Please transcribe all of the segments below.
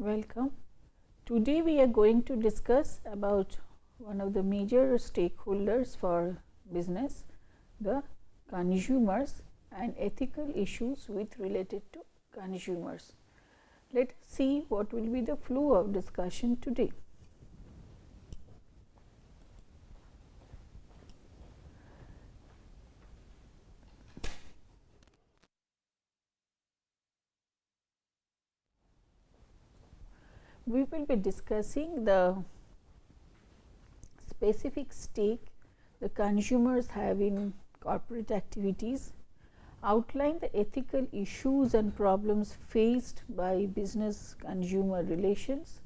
Welcome. Today we are going to discuss about one of the major stakeholders for business, the consumers, and ethical issues with related to consumers. Let us see what will be the flow of discussion today. We will be discussing the specific stake the consumers have in corporate activities, outline the ethical issues and problems faced by business consumer relations.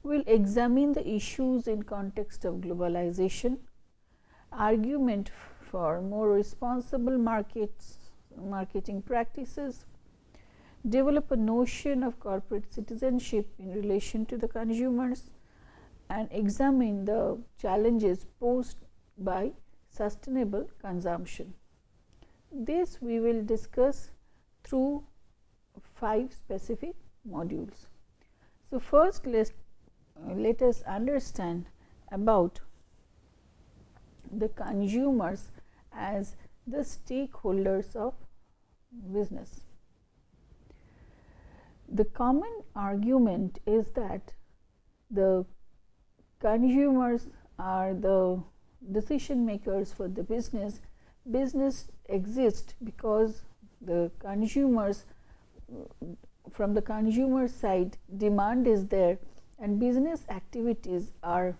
We will examine the issues in context of globalization, argument for more responsible marketing practices, develop a notion of corporate citizenship in relation to the consumers, and examine the challenges posed by sustainable consumption. This we will discuss through 5 specific modules. So, first let us understand about the consumers as the stakeholders of business. The common argument is that the consumers are the decision makers for the business. Business exists because the consumers, from the consumer side, demand is there, and business activities are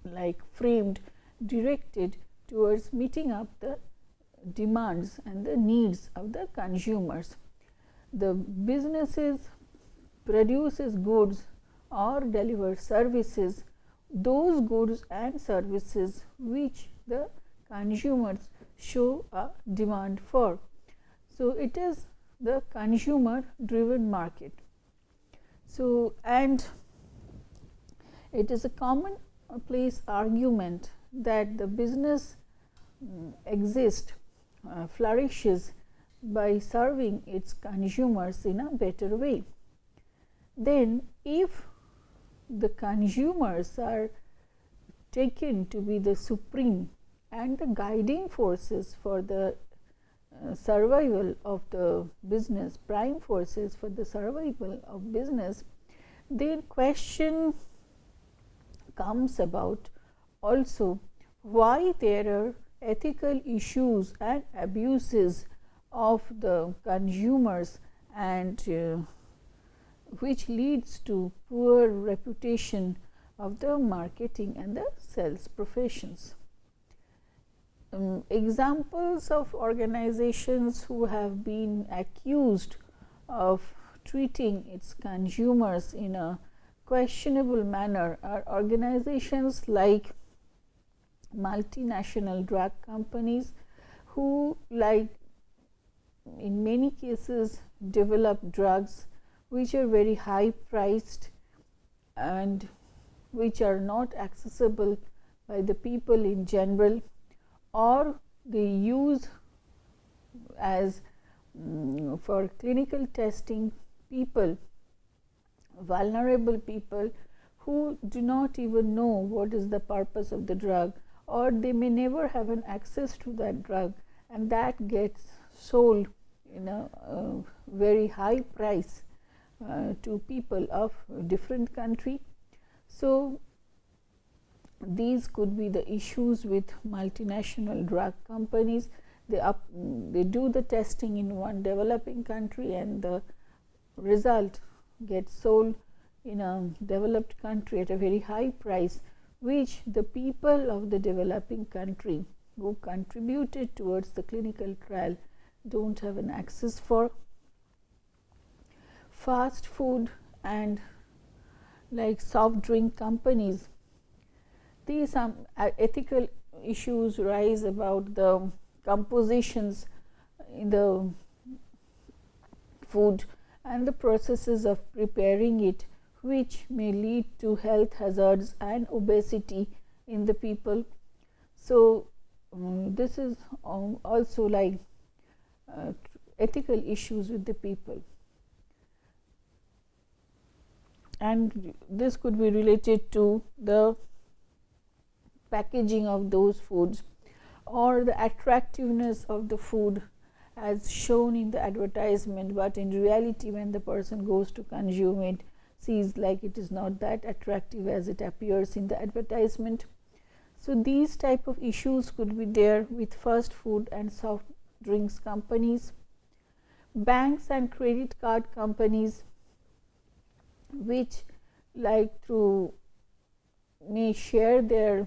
like framed, directed towards meeting up the demands and the needs of the consumers. The businesses produces goods or deliver services, those goods and services which the consumers show a demand for. So, it is the consumer driven market. So, and it is a commonplace argument that the business exists, flourishes by serving its consumers in a better way. Then, if the consumers are taken to be the supreme and the guiding forces for the survival of the business, prime forces for the survival of business, then question comes about also why there are ethical issues and abuses of the consumers, and which leads to poor reputation of the marketing and the sales professions. Examples of organizations who have been accused of treating its consumers in a questionable manner are organizations like multinational drug companies, who, like in many cases, develop drugs which are very high priced and which are not accessible by the people in general, or they use as for clinical testing people, vulnerable people who do not even know what is the purpose of the drug, or they may never have an access to that drug, and that gets sold in a very high price to people of different country. So, these could be the issues with multinational drug companies. They do the testing in one developing country, and the result gets sold in a developed country at a very high price, which the people of the developing country who contributed towards the clinical trial don't have an access for. Fast food and like soft drink companies, these ethical issues rise about the compositions in the food and the processes of preparing it, which may lead to health hazards and obesity in the people. So, this is also like ethical issues with the people. and this could be related to the packaging of those foods or the attractiveness of the food as shown in the advertisement, but in reality when the person goes to consume it, sees like it is not that attractive as it appears in the advertisement. So these type of issues could be there with fast food and soft drinks companies. Banks and credit card companies, which like to may share their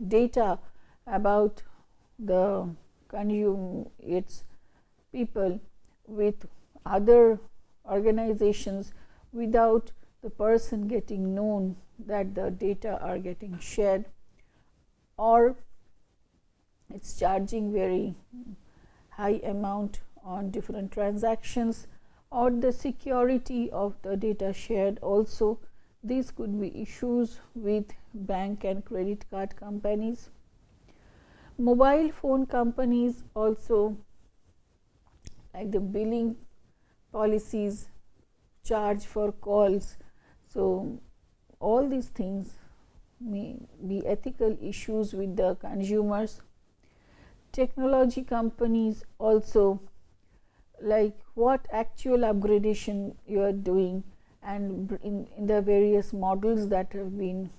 data about the its people with other organizations without the person getting known that the data are getting shared, or it's charging very high amount on different transactions, or the security of the data shared also. These could be issues with bank and credit card companies. Mobile phone companies also, like the billing policies, charge for calls. So all these things may be ethical issues with the consumers. Technology companies also, like what actual upgradation you are doing, and in the various models that have been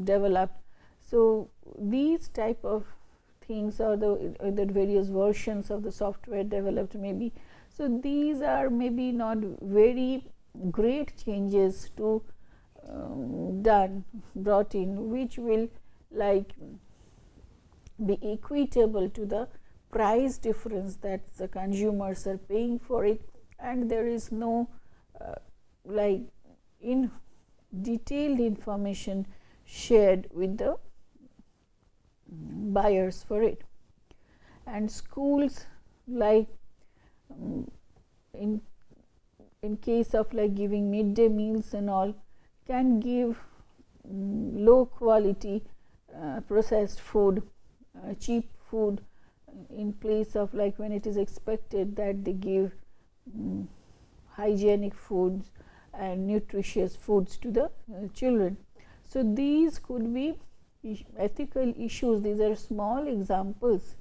developed. So these type of things are the various versions of the software developed maybe. So these are maybe not very great changes to brought in, which will like be equitable to the price difference that the consumers are paying for it, and there is no like in detailed information shared with the buyers for it. And schools, like in case of like giving midday meals and all, can give low quality processed food, cheap food, in place of like when it is expected that they give hygienic foods and nutritious foods to the children. So these could be ethical issues. These are small examples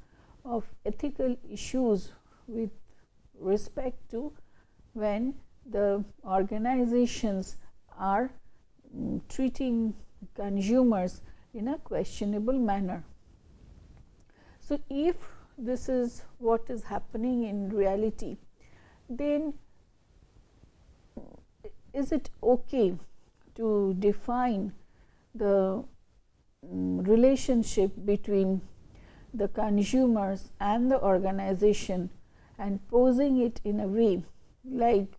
of ethical issues with respect to when the organizations are treating consumers in a questionable manner. So if this is what is happening in reality, then is it okay to define the relationship between the consumers and the organization and posing it in a way like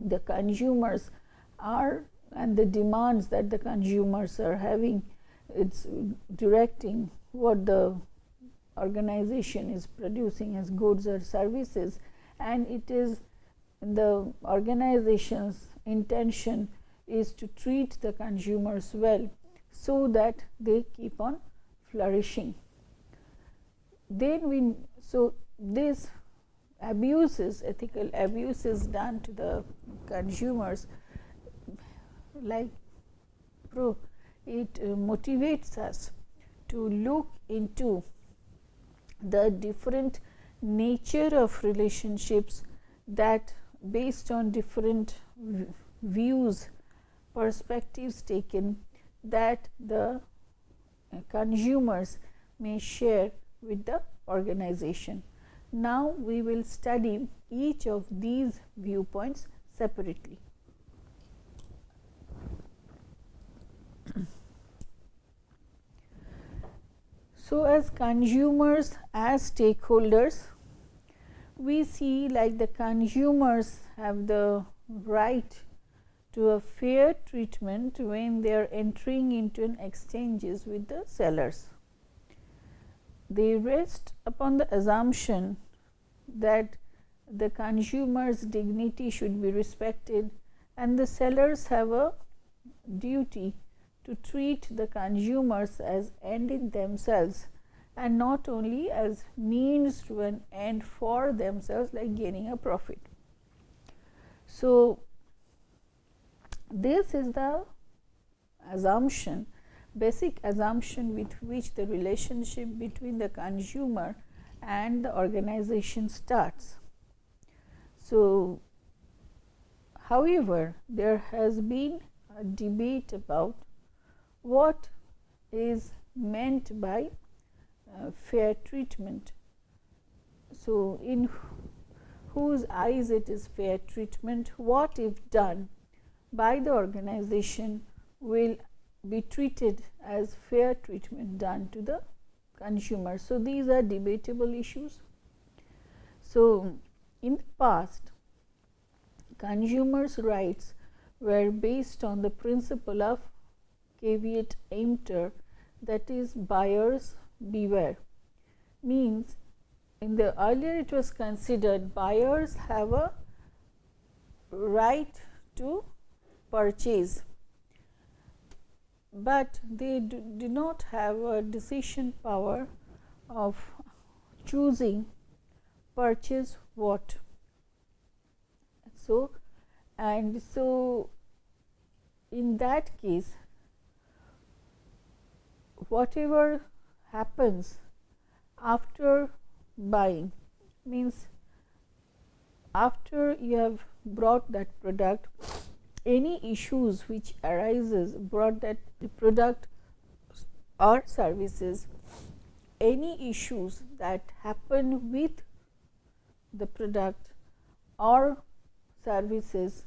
the consumers are, and the demands that the consumers are having, it's directing what the organization is producing as goods or services, and it is the organization's intention is to treat the consumers well so that they keep on flourishing. Then so this abuses, ethical abuses done to the consumers, like it motivates us to look into the different nature of relationships that based on different views, perspectives taken, that the consumers may share with the organization. Now we will study each of these viewpoints separately. So as consumers, as stakeholders, we see like the consumers have the right to a fair treatment when they are entering into an exchanges with the sellers. They rest upon the assumption that the consumer's dignity should be respected, and the sellers have a duty to treat the consumers as end in themselves and not only as means to an end for themselves, like gaining a profit. So This is the assumption, basic assumption with which the relationship between the consumer and the organization starts. So, however, there has been a debate about what is meant by fair treatment. So, in whose eyes it is fair treatment, what if done by the organization will be treated as fair treatment done to the consumer. So, these are debatable issues. So, in the past, consumers' rights were based on the principle of caveat emptor, that is, buyers beware. Means, in the earlier it was considered buyers have a right to purchase, but they do not have a decision power of choosing purchase what. So, and so in that case, whatever happens after buying, means after you have brought that product, any issues which arises brought that product or services, any issues that happen with the product or services,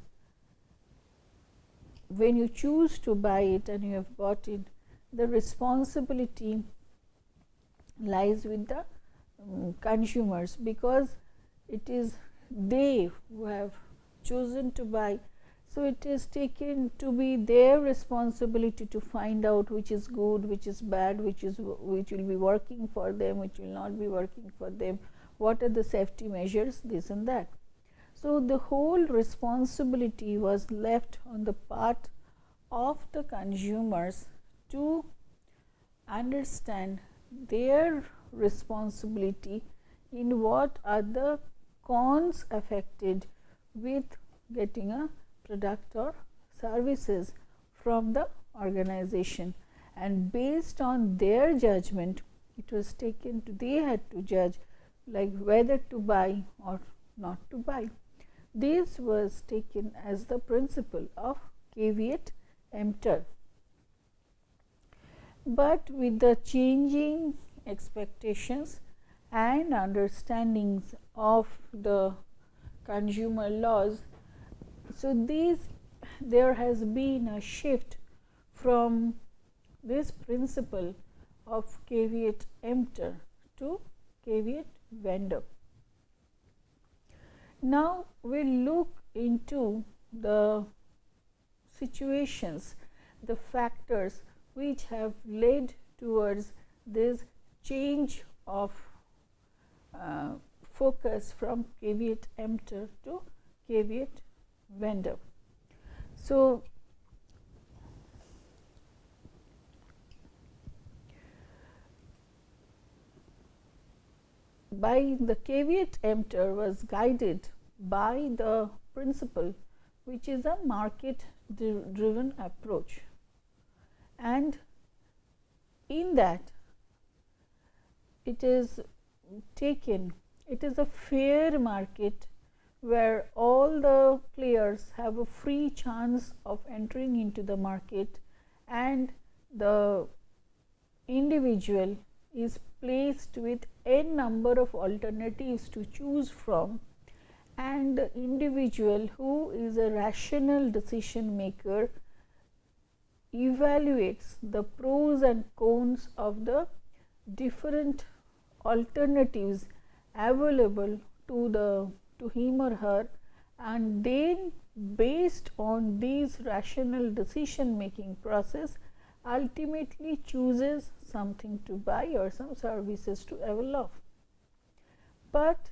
when you choose to buy it and you have bought it, the responsibility lies with the consumers, because it is they who have chosen to buy. So, it is taken to be their responsibility to find out which is good, which is bad, which will be working for them, which will not be working for them, what are the safety measures, this and that. So, the whole responsibility was left on the part of the consumers to understand their responsibility in what are the cons affected with getting a product or services from the organization, and based on their judgment it was taken to, they had to judge like whether to buy or not to buy. This was taken as the principle of caveat emptor. But with the changing expectations and understandings of the consumer laws, so there has been a shift from this principle of caveat emptor to caveat vendor. Now, we will look into the situations, the factors which have led towards this change of focus from caveat emptor to caveat vendor. So, by the caveat emptor was guided by the principle which is a market driven approach, and in that it is taken, it is a fair market where all the players have a free chance of entering into the market, and the individual is placed with n number of alternatives to choose from, and the individual who is a rational decision maker evaluates the pros and cons of the different alternatives available to him or her, and then based on these rational decision making process ultimately chooses something to buy or some services to avail of. But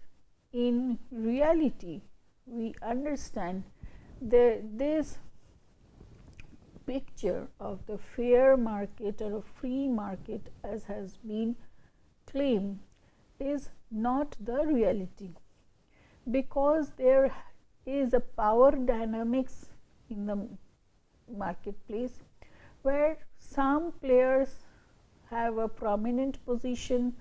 in reality, we understand that this picture of the fair market or a free market, as has been claimed, is not the reality, because there is a power dynamics in the marketplace, where some players have a prominent position,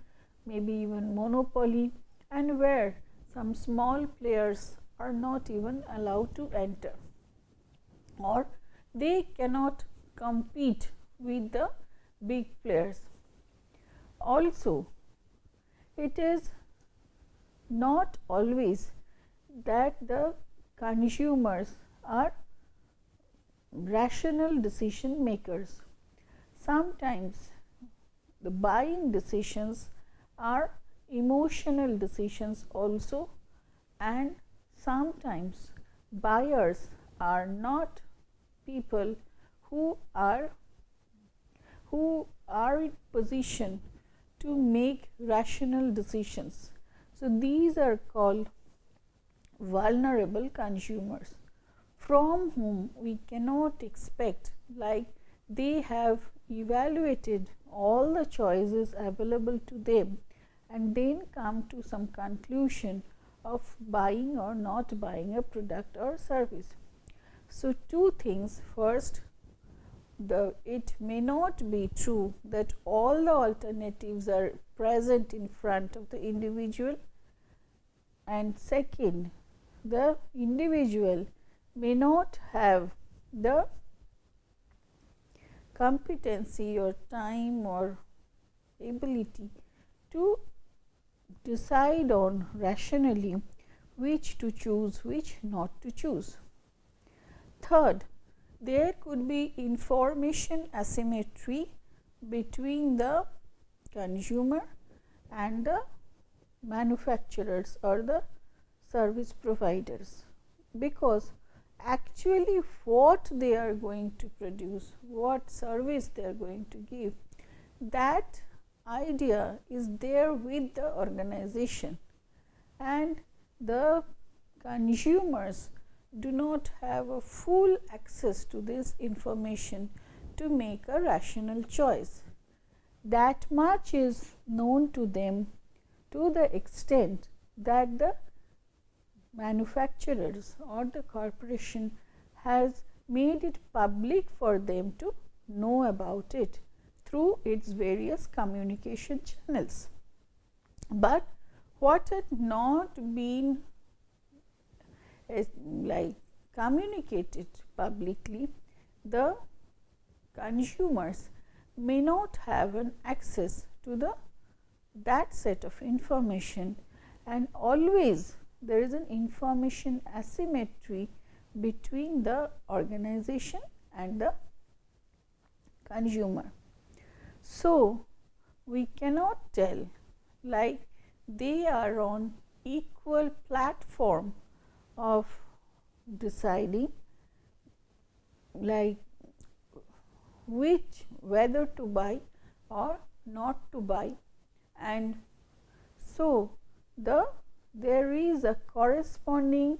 maybe even monopoly, and where some small players are not even allowed to enter, or they cannot compete with the big players. Also, it is not always that the consumers are rational decision makers. Sometimes the buying decisions are emotional decisions also, and sometimes buyers are not people who are in position to make rational decisions. So these are called vulnerable consumers, from whom we cannot expect, like they have evaluated all the choices available to them and then come to some conclusion of buying or not buying a product or service. So two things: first, it may not be true that all the alternatives are present in front of the individual, and second, the individual may not have the competency or time or ability to decide on rationally which to choose, which not to choose. Third, there could be information asymmetry between the consumer and the manufacturers or the service providers, because actually what they are going to produce, what service they are going to give, that idea is there with the organization, and the consumers do not have a full access to this information to make a rational choice. That much is known to them to the extent that the manufacturers or the corporation has made it public for them to know about it through its various communication channels. But what had not been communicated publicly, the consumers may not have an access to that set of information, and always there is an information asymmetry between the organization and the consumer. So we cannot tell like they are on equal platform of deciding like whether to buy or not to buy, and so there is a corresponding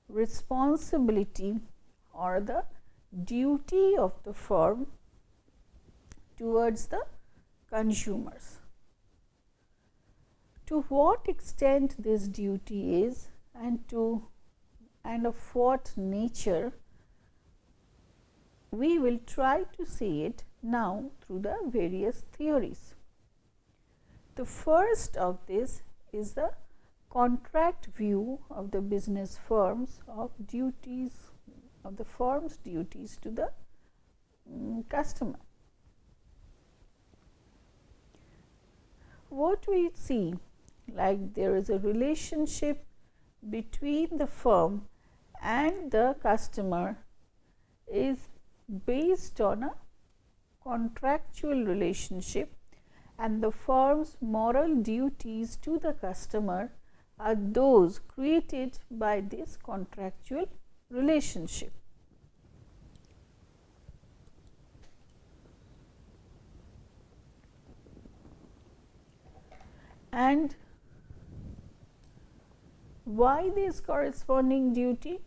responsibility or the duty of the firm towards the consumers. To what extent this duty is and of what nature, we will try to see it now through the various theories. The first of this is the contract view of the business firms of duties, of the firm's duties to the customer. What we see, like there is a relationship between the firm and the customer, is based on a contractual relationship, and the firm's moral duties to the customer are those created by this contractual relationship. And why this corresponding duty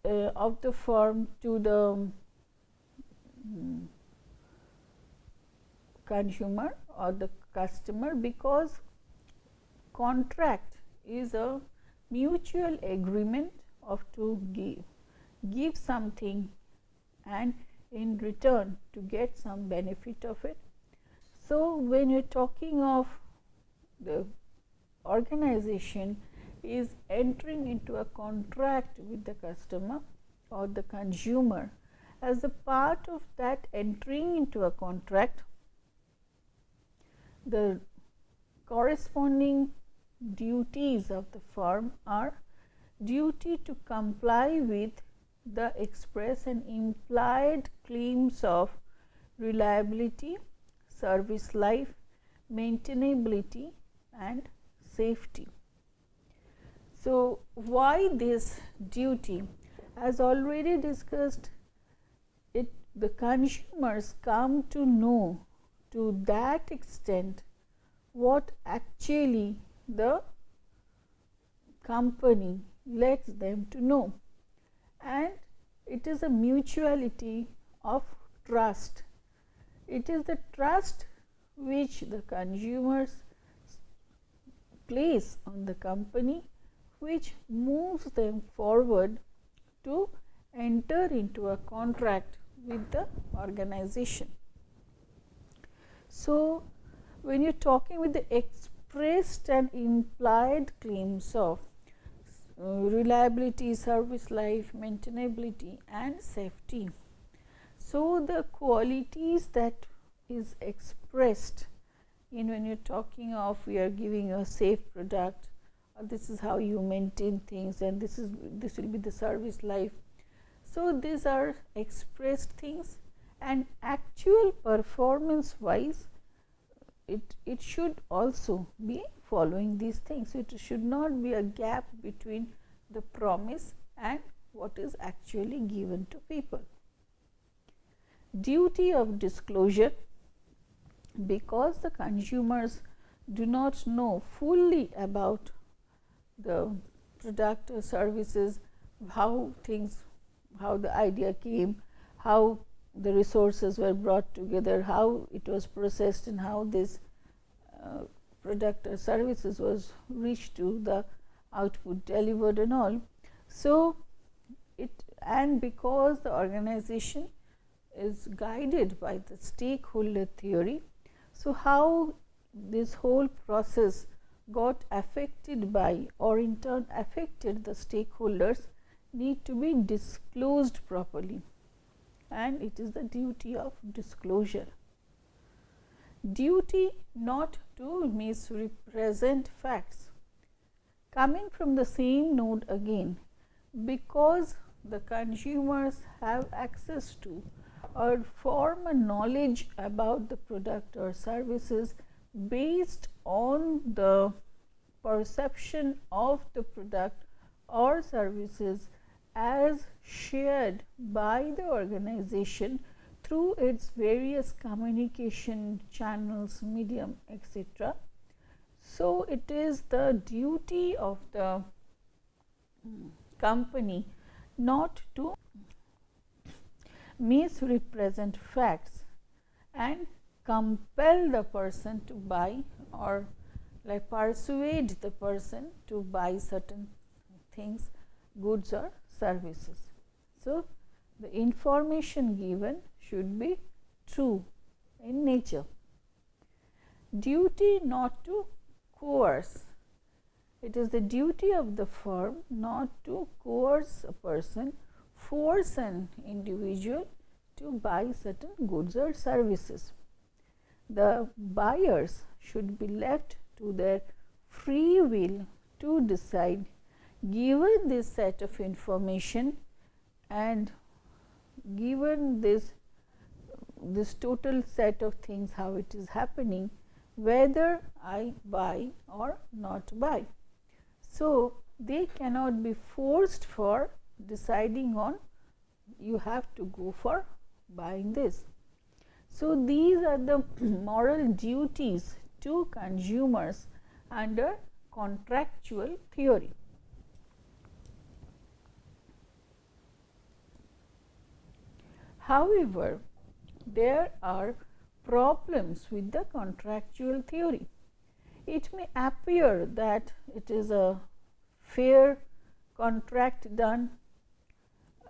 of the firm to the consumer or the customer? Because contract is a mutual agreement of to give something and in return to get some benefit of it. So, when you are talking of the organization is entering into a contract with the customer or the consumer, as a part of that entering into a contract, the corresponding duties of the firm are duty to comply with the express and implied claims of reliability, service life, maintainability and safety. So, why this duty? As already discussed, the consumers come to know to that extent what actually the company lets them to know, and it is a mutuality of trust. It is the trust which the consumers place on the company which moves them forward to enter into a contract with the organization. So, when you are talking with the expressed and implied claims of reliability, service life, maintainability and safety, so the qualities that is expressed in when you are talking of we are giving a safe product, or this is how you maintain things, and this will be the service life. So, these are expressed things, and actual performance wise it should also be following these things. So, it should not be a gap between the promise and what is actually given to people. Duty of disclosure, because the consumers do not know fully about the product or services, how the idea came, how the resources were brought together, how it was processed, and how this product or services was reached to the output delivered and all. So, and because the organization is guided by the stakeholder theory, so how this whole process got affected by or in turn affected the stakeholders need to be disclosed properly, and it is the duty of disclosure. Duty not to misrepresent facts. Coming from the same node again, because the consumers have access to or form a knowledge about the product or services based on the perception of the product or services as shared by the organization through its various communication channels, medium, etc. So, it is the duty of the company not to misrepresent facts and compel the person to buy or like persuade the person to buy certain things, goods or services. So, the information given should be true in nature. Duty not to coerce. It is the duty of the firm not to coerce a person, force an individual to buy certain goods or services. The buyers should be left to their free will to decide, given this set of information and given this total set of things, how it is happening, whether I buy or not buy. So, they cannot be forced for deciding on you have to go for buying this. So, these are the moral duties to consumers under contractual theory. However, there are problems with the contractual theory. It may appear that it is a fair contract done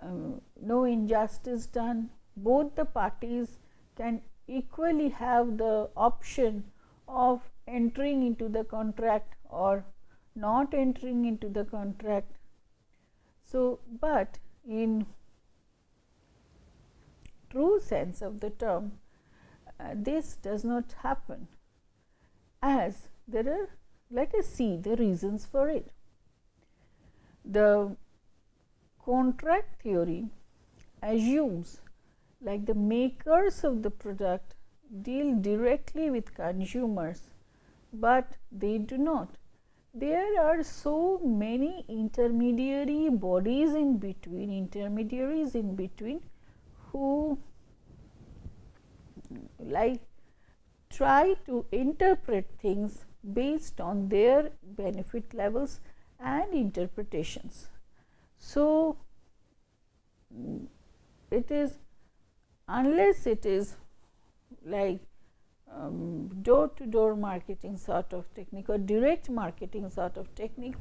no injustice done. Both the parties can equally have the option of entering into the contract or not entering into the contract. So, but in true sense of the term, this does not happen, as there are, let us see the reasons for it. The contract theory assumes like the makers of the product deal directly with consumers, but they do not. There are so many intermediaries in between who like try to interpret things based on their benefit levels and interpretations. So, it is, unless it is like door to door marketing sort of technique or direct marketing sort of technique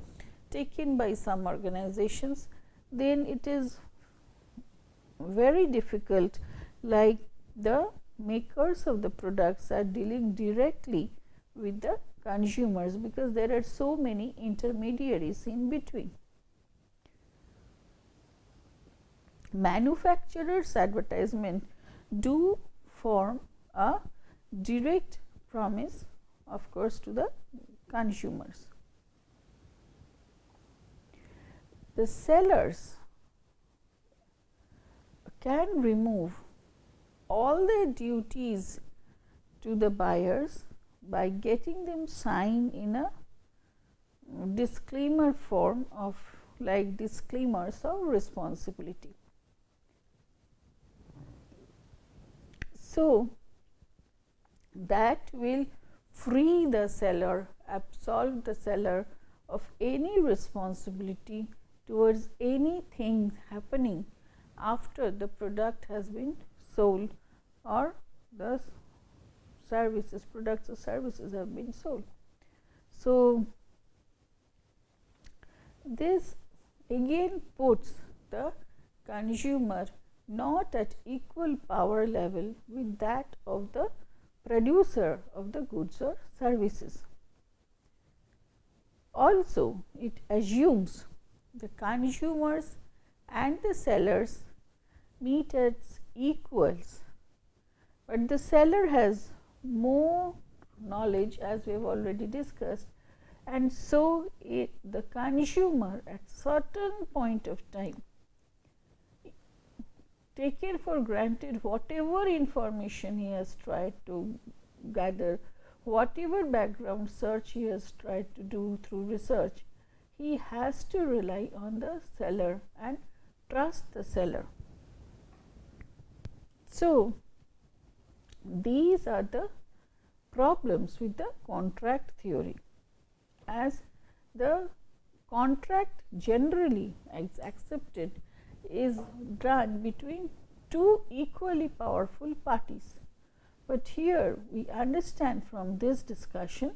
taken by some organizations, then it is very difficult, like the makers of the products are dealing directly with the consumers, because there are so many intermediaries in between. Manufacturers' advertisement do form a direct promise, of course, to the consumers. The sellers can remove all the duties to the buyers by getting them signed in a disclaimer form of like disclaimers of responsibility. So, that will free the seller, absolve the seller of any responsibility towards anything happening after the product has been sold or the services, products or services have been sold. So, this again puts the consumer not at equal power level with that of the producer of the goods or services. Also, it assumes the consumers and the sellers meet as equals, but the seller has more knowledge, as we have already discussed, and so the consumer at certain point of time taken for granted whatever information he has tried to gather, whatever background search he has tried to do through research, he has to rely on the seller and trust the seller. So, these are the problems with the contract theory, as the contract generally is accepted is done between two equally powerful parties. But here we understand from this discussion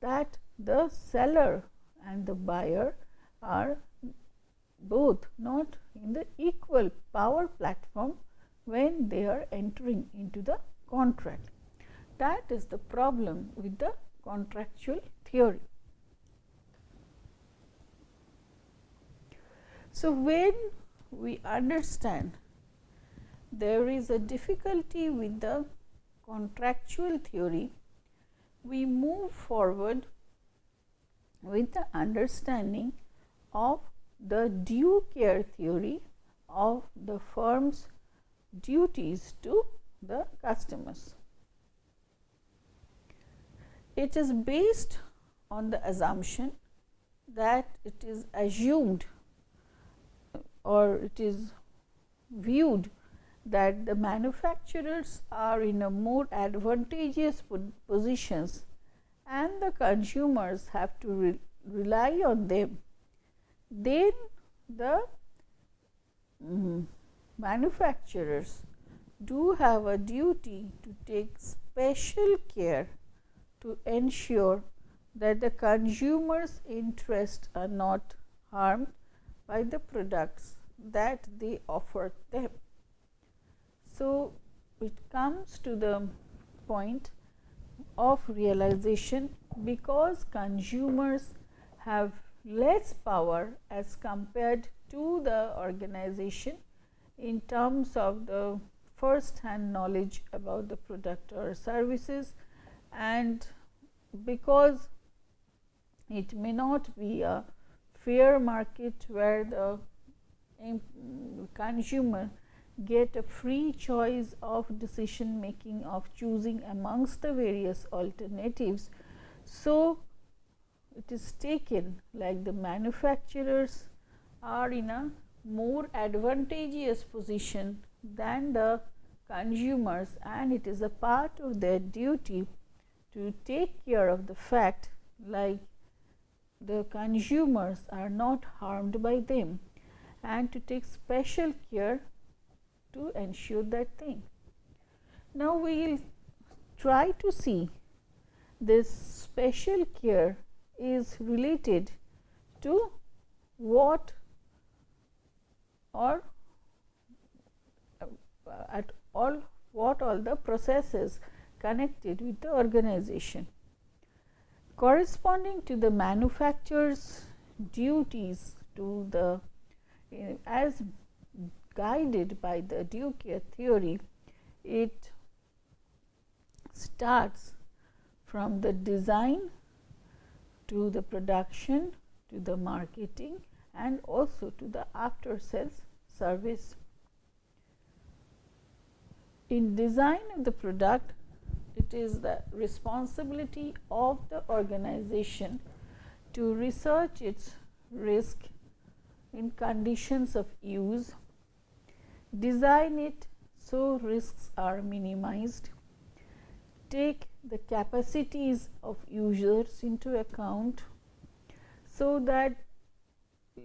that the seller and the buyer are both not in the equal power platform when they are entering into the contract. That is the problem with the contractual theory. So, when we understand there is a difficulty with the contractual theory, we move forward with the understanding of the due care theory of the firm's duties to the customers. It is based on the assumption that it is assumed or it is viewed that the manufacturers are in a more advantageous positions and the consumers have to rely on them, then the manufacturers do have a duty to take special care to ensure that the consumers' interests are not harmed by the products that they offer them. So, it comes to the point of realization because consumers have less power as compared to the organization in terms of the first hand knowledge about the product or services, and because it may not be a fair market where the consumer get a free choice of decision making of choosing amongst the various alternatives. So, it is taken like the manufacturers are in a more advantageous position than the consumers, and it is a part of their duty to take care of the fact like the consumers are not harmed by them, and to take special care to ensure that thing. Now, we will try to see this special care is related to what or at all what all the processes connected with the organization. Corresponding to the manufacturer's duties to the as guided by the due care theory, it starts from the design to the production to the marketing and also to the after sales service. In design of the product, it is the responsibility of the organization to research its risk in conditions of use, design it so risks are minimized, take the capacities of users into account so that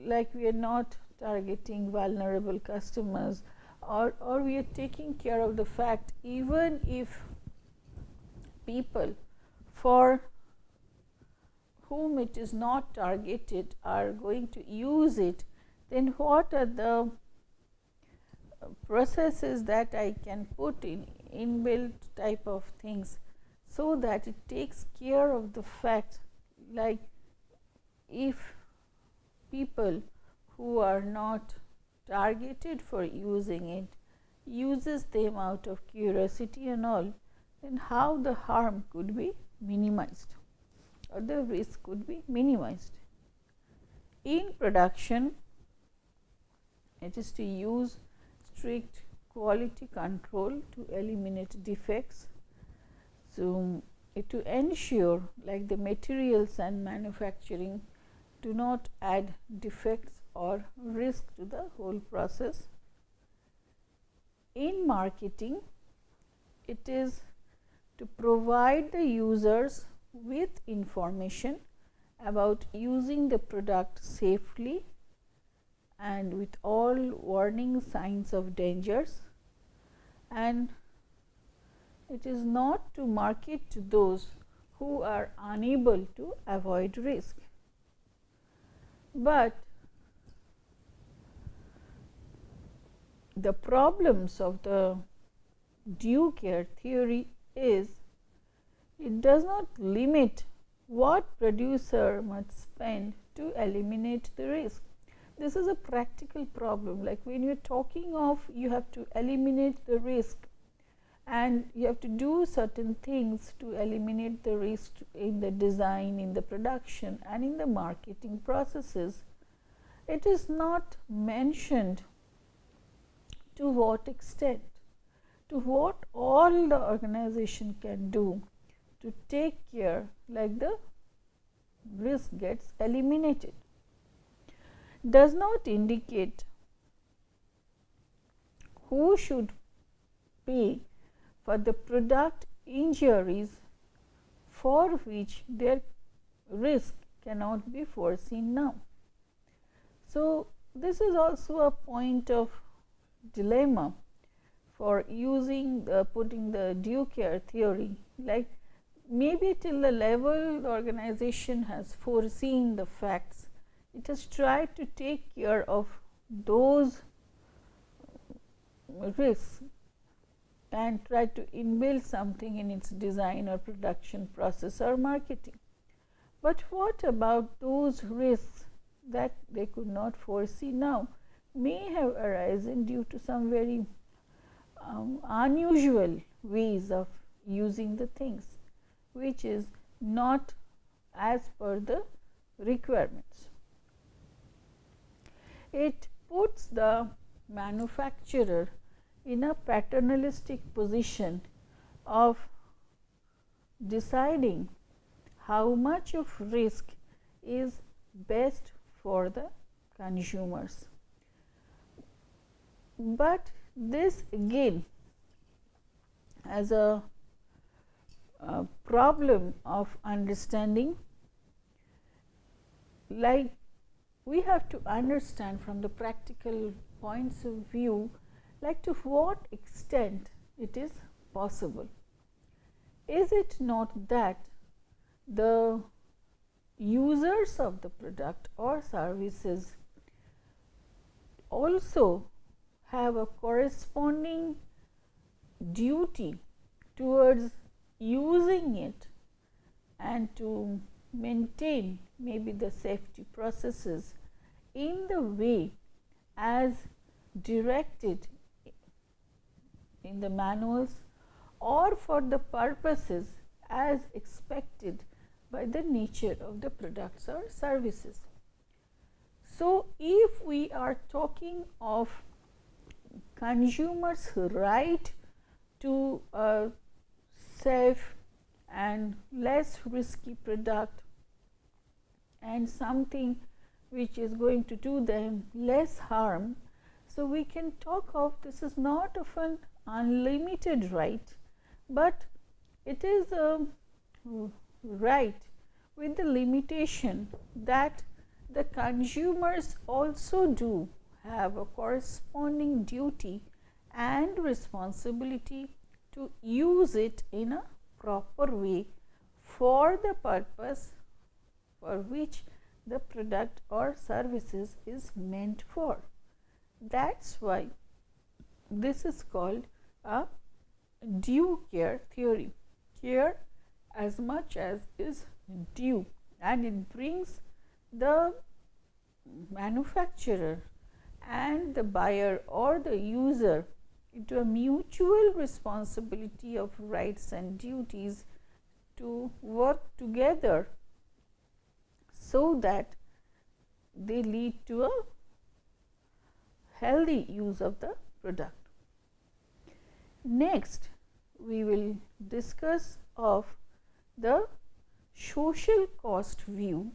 like we are not targeting vulnerable customers, or we are taking care of the fact even if people for whom it is not targeted are going to use it, then what are the processes that I can put in inbuilt type of things so that it takes care of the fact like if people who are not targeted for using it uses them out of curiosity and all, then how the harm could be minimized or the risk could be minimized. In production, it is to use strict quality control to eliminate defects. So, to ensure like the materials and manufacturing do not add defects or risk to the whole process. In marketing, it is to provide the users with information about using the product safely and with all warning signs of dangers, and it is not to market to those who are unable to avoid risk. But the problems of the due care theory is it does not limit what producer must spend to eliminate the risk. This is a practical problem, like when you are talking of you have to eliminate the risk and you have to do certain things to eliminate the risk in the design, in the production and in the marketing processes. It is not mentioned to what extent, to what all the organization can do to take care like the risk gets eliminated. Does not indicate who should pay for the product injuries for which their risk cannot be foreseen now. So, this is also a point of dilemma for using putting the due care theory, like maybe till the level the organization has foreseen the facts, it has tried to take care of those risks and try to inbuild something in its design or production process or marketing. But what about those risks that they could not foresee now may have arisen due to some very unusual ways of using the things, which is not as per the requirements. It puts the manufacturer in a paternalistic position of deciding how much of risk is best for the consumers. But this again as a problem of understanding, like we have to understand from the practical points of view, like to what extent it is possible. Is it not that the users of the product or services also have a corresponding duty towards using it and to maintain maybe the safety processes in the way as directed in the manuals or for the purposes as expected by the nature of the products or services. So, if we are talking of consumers' right to a safe and less risky product and something which is going to do them less harm, so we can talk of this is not of an unlimited right, but it is a right with the limitation that the consumers also do have a corresponding duty and responsibility to use it in a proper way for the purpose for which the product or services is meant for. That's why this is called a due care theory. Care as much as is due, and it brings the manufacturer and the buyer or the user into a mutual responsibility of rights and duties to work together so that they lead to a healthy use of the product. Next, we will discuss of the social cost view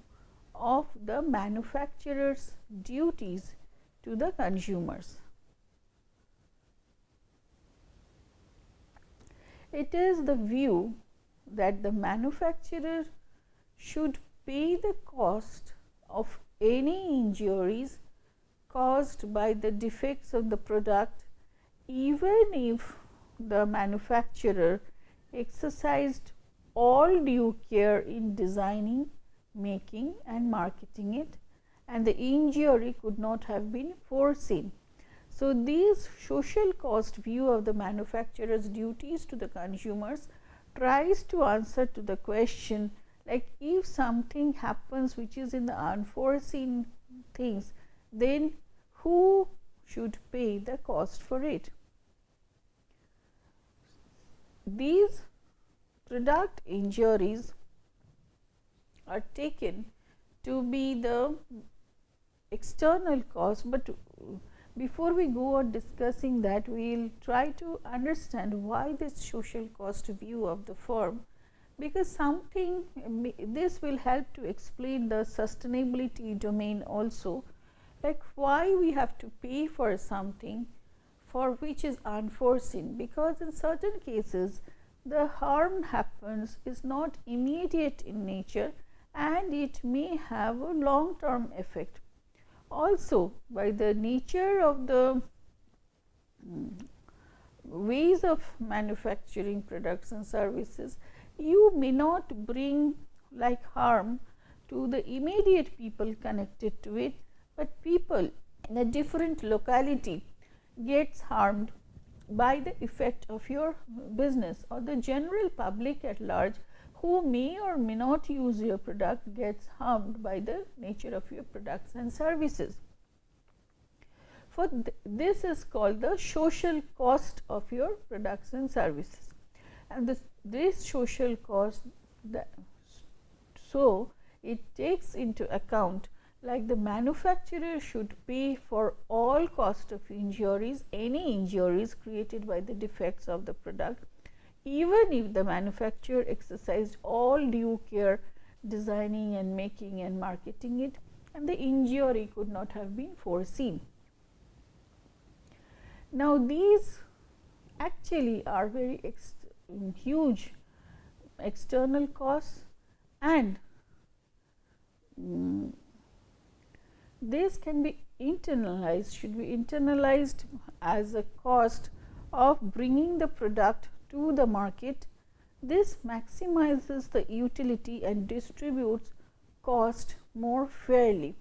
of the manufacturer's duties to the consumers. It is the view that the manufacturer should pay the cost of any injuries caused by the defects of the product, even if the manufacturer exercised all due care in designing, making and marketing it, and the injury could not have been foreseen. So, this social cost view of the manufacturer's duties to the consumers tries to answer to the question, like if something happens which is in the unforeseen things, then who should pay the cost for it? These product injuries are taken to be the external cost, but before we go on discussing that, we will try to understand why this social cost view of the firm, because something this will help to explain the sustainability domain also, like why we have to pay for something for which is unforeseen, because in certain cases the harm happens is not immediate in nature and it may have a long term effect. Also, by the nature of the ways of manufacturing products and services, you may not bring like harm to the immediate people connected to it, but people in a different locality gets harmed by the effect of your business, or the general public at large who may or may not use your product gets harmed by the nature of your products and services. For this is called the social cost of your products and services, and this social cost, so it takes into account, like the manufacturer should pay for all cost of injuries, any injuries created by the defects of the product, even if the manufacturer exercised all due care designing and making and marketing it, and the injury could not have been foreseen. Now, these actually are very huge external costs, and this can be internalized, should be internalized as a cost of bringing the product to the market. This maximizes the utility and distributes cost more fairly.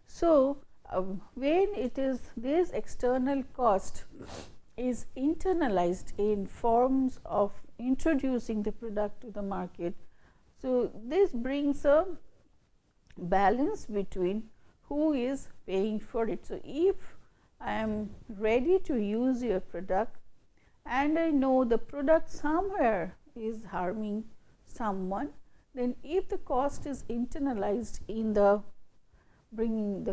So, when it is this external cost is internalized in forms of introducing the product to the market, so this brings a balance between who is paying for it. So, if I am ready to use your product and I know the product somewhere is harming someone, then if the cost is internalized in the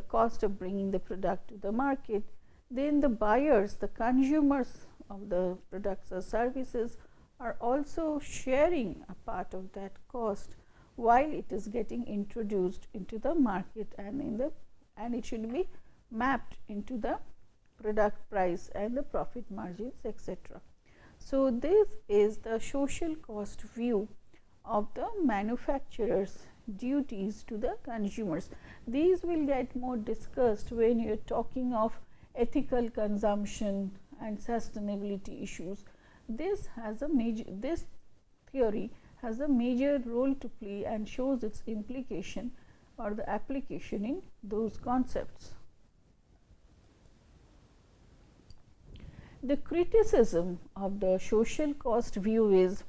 cost of bringing the product to the market, then the buyers, the consumers of the products or services are also sharing a part of that cost while it is getting introduced into the market, and it should be mapped into the product price and the profit margins, etc. So, this is the social cost view of the manufacturer's duties to the consumers. These will get more discussed when you are talking of ethical consumption and sustainability issues. This theory has a major role to play and shows its implication or the application in those concepts. The criticism of the social cost view is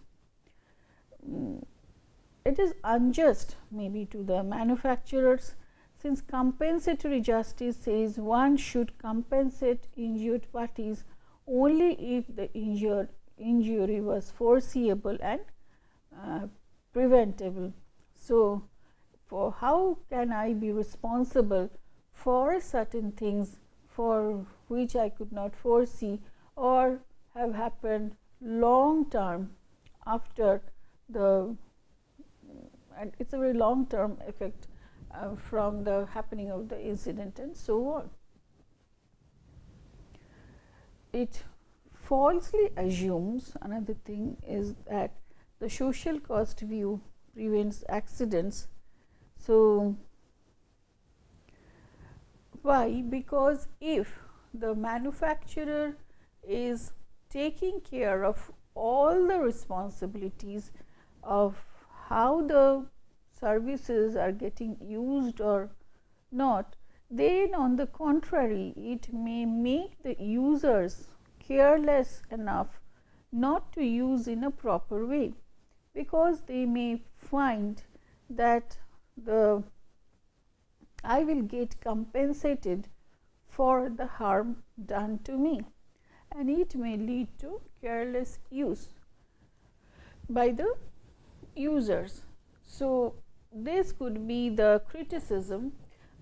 it is unjust maybe to the manufacturers, since compensatory justice says one should compensate injured parties only if the injury was foreseeable and preventable. So, for how can I be responsible for certain things for which I could not foresee or have happened long term after the, and it is a very long term effect from the happening of the incident and so on. It falsely assumes, another thing is that the social cost view prevents accidents. So, why? Because if the manufacturer is taking care of all the responsibilities of how the services are getting used or not, then on the contrary, it may make the users careless enough not to use in a proper way, because they may find that I will get compensated for the harm done to me, and it may lead to careless use by the users. So, this could be the criticism,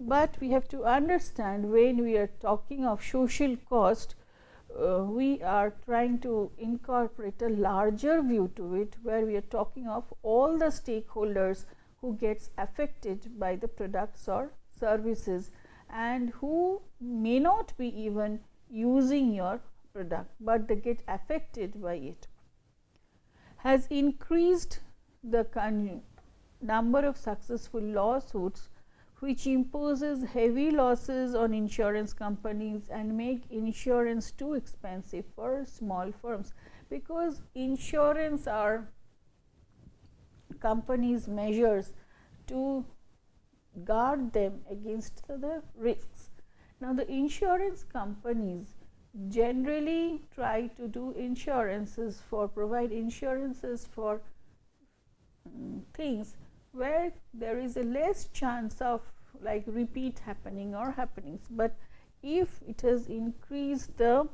but we have to understand when we are talking of social cost, we are trying to incorporate a larger view to it, where we are talking of all the stakeholders who gets affected by the products or services and who may not be even using your product, but they get affected by it, has increased the number of successful lawsuits, which imposes heavy losses on insurance companies and make insurance too expensive for small firms, because insurance are companies' measures to guard them against the risks, Now, the insurance companies generally try to do insurances for provide insurances for things where there is a less chance of like repeat happening or happenings, but if it has increased the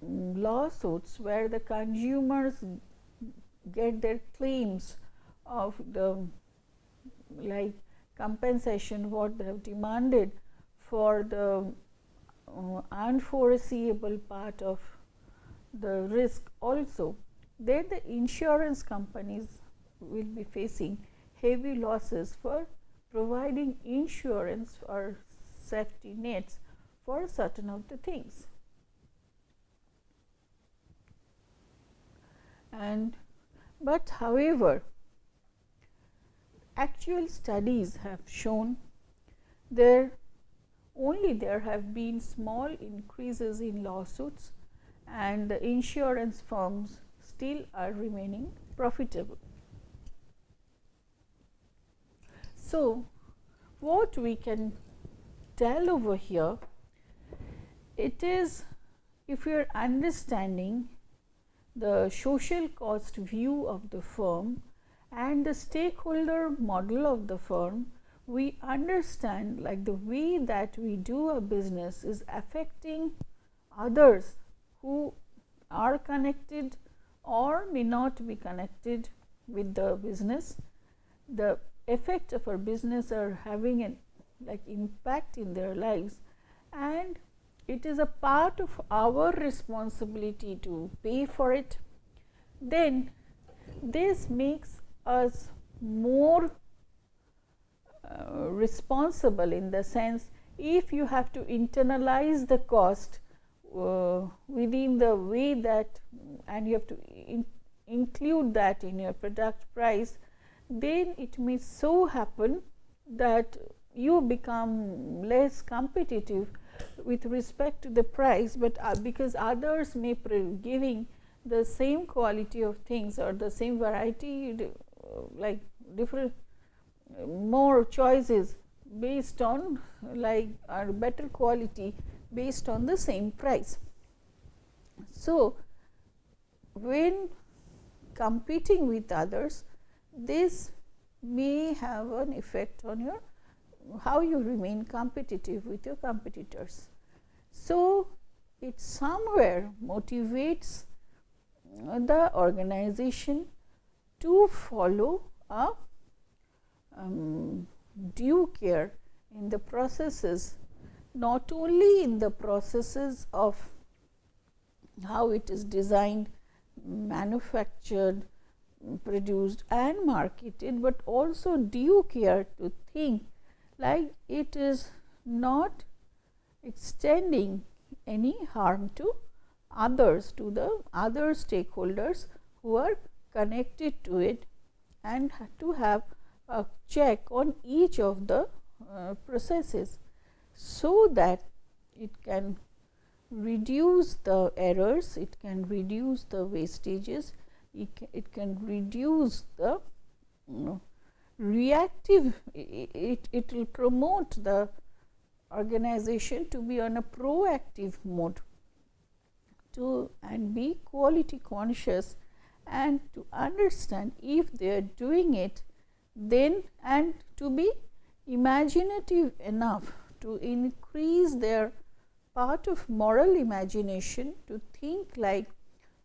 lawsuits where the consumers get their claims of the like compensation what they have demanded for the unforeseeable part of the risk also, then the insurance companies will be facing heavy losses for providing insurance or safety nets for certain of the things. And but however, actual studies have shown there have been small increases in lawsuits and the insurance firms still are remaining profitable. So, what we can tell over here, it is if we are understanding the social cost view of the firm and the stakeholder model of the firm, we understand like the way that we do a business is affecting others who are connected or may not be connected with the business. The effect of our business are having an like impact in their lives, and it is a part of our responsibility to pay for it. Then this makes us more responsible in the sense, if you have to internalize the cost within the way that, and you have to include that in your product price, then it may so happen that you become less competitive with respect to the price, but because others may giving the same quality of things or the same variety like different more choices based on like or better quality based on the same price. So, when competing with others, this may have an effect on your how you remain competitive with your competitors. So, it somewhere motivates the organization to follow a due care in the processes, not only in the processes of how it is designed, manufactured, produced and marketed, but also due care to think like it is not extending any harm to others, to the other stakeholders who are connected to it, and to have a check on each of the processes, so that it can reduce the errors, it can reduce the wastages, it can reduce the reactive, it will promote the organization to be on a proactive mode to and be quality conscious, and to understand if they are doing it, then and to be imaginative enough to increase their part of moral imagination, to think like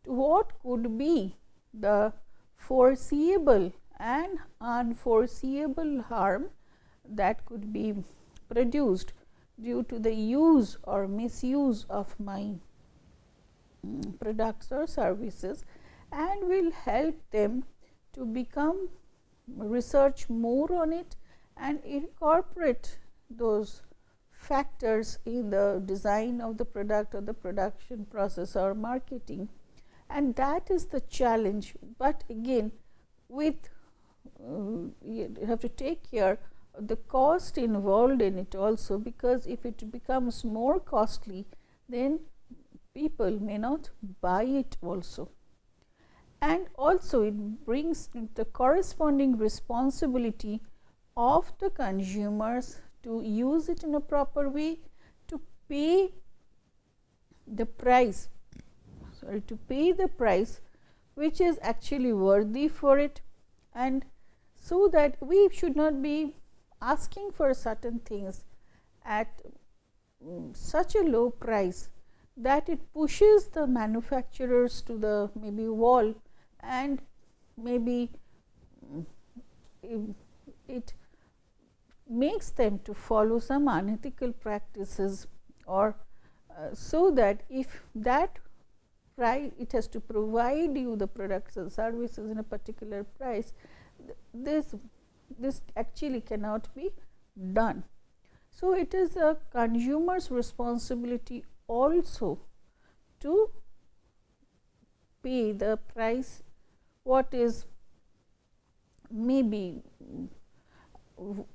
to what could be the foreseeable and unforeseeable harm that could be produced due to the use or misuse of my products or services, and will help them to become research more on it and incorporate those factors in the design of the product or the production process or marketing. And that is the challenge, but again with you have to take care of the cost involved in it also, because if it becomes more costly, then people may not buy it also. And also it brings the corresponding responsibility of the consumers to use it in a proper way, to pay the price, to pay the price which is actually worthy for it, and so that we should not be asking for certain things at such a low price that it pushes the manufacturers to the maybe wall, and maybe it makes them to follow some unethical practices, or so that if that price, it has to provide you the products and services in a particular price, this actually cannot be done. So, it is a consumer's responsibility also to pay the price what is maybe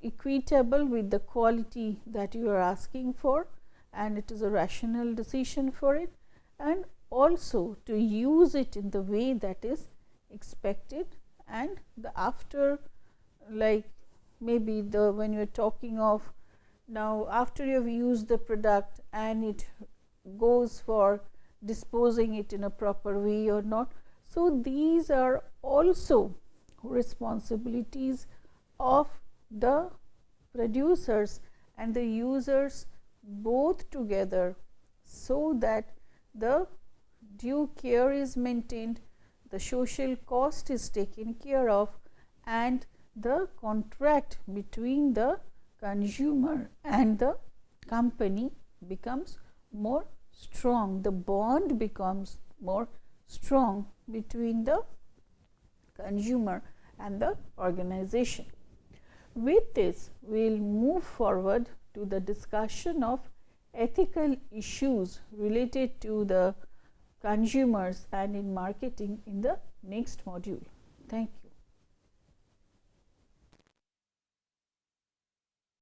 equitable with the quality that you are asking for, and it is a rational decision for it, and also to use it in the way that is expected. And the after, like maybe the when you are talking of now, after you have used the product and it goes for disposing it in a proper way or not. So, these are also responsibilities of the producers and the users both together, so that the due care is maintained, the social cost is taken care of, and the contract between the consumer and the company becomes more strong, the bond becomes more strong between the consumer and the organization. With this, we will move forward to the discussion of ethical issues related to the consumers and in marketing in the next module. Thank you.